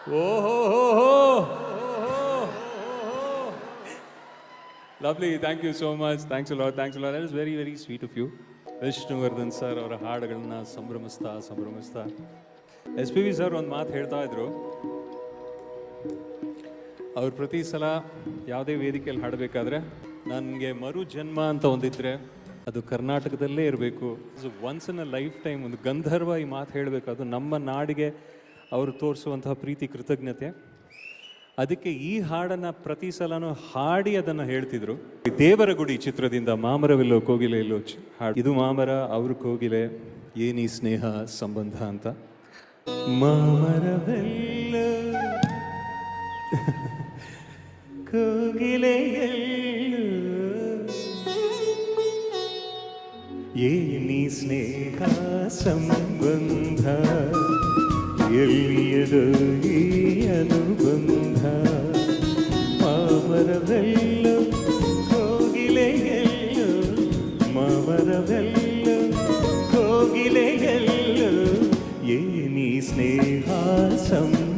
Oh, lovely. Thank you so much. Thanks a lot. Thanks a lot. That is very, very sweet of you. Vishnuvardhan sir ಅವರ ಹಾಡುಗಳನ್ನ ಸಂಭ್ರಮಿಸ್ತಾ S P V sir ಒಂದು ಮಾತು ಹೇಳ್ತಾ ಇದ್ರು. ಅವ್ರು ಪ್ರತಿ ಸಲ ಯಾವುದೇ ವೇದಿಕೆಯಲ್ಲಿ ಹಾಡಬೇಕಾದ್ರೆ ನನಗೆ ಮರು ಜನ್ಮ ಅಂತ ಒಂದಿದ್ರೆ ಅದು ಕರ್ನಾಟಕದಲ್ಲೇ ಇರಬೇಕು. Once in a life time ಒಂದು ಗಂಧರ್ವ ಈ ಮಾತು ಹೇಳಬೇಕು. ಅದು ನಮ್ಮ ನಾಡಿಗೆ ಅವರು ತೋರಿಸುವಂತಹ ಪ್ರೀತಿ, ಕೃತಜ್ಞತೆ. ಅದಕ್ಕೆ ಈ ಹಾಡನ್ನು ಪ್ರತಿ ಸಲನೂ ಹಾಡಿ ಅದನ್ನು ಹೇಳ್ತಿದ್ರು. ದೇವರ ಗುಡಿ ಚಿತ್ರದಿಂದ ಮಾಮರವೆಲ್ಲೋ ಕೋಗಿಲೆ ಎಲ್ಲೋ ಹಾಡು. ಇದು ಮಾಮರ, ಅವರು ಕೋಗಿಲೆ, ಏನೀ ಸ್ನೇಹ ಸಂಬಂಧ ಅಂತ. ಮಾಮರವೆಲ್ಲೋ ಕೋಗಿಲೆ ಏನೀ ಸ್ನೇಹ ಸಂಬಂಧ, ಎಲ್ಲಿಯದು ಈ ಅನುಬಂಧ. ಮಾಮರವೆಲ್ಲೋ ಕೋಗಿಲೆಯಲ್ಲೋ, ಮಾಮರವೆಲ್ಲೋ ಕೋಗಿಲೆಯಲ್ಲೋ, ಏನೀ ಸ್ನೇಹ ಸಂಬಂಧ.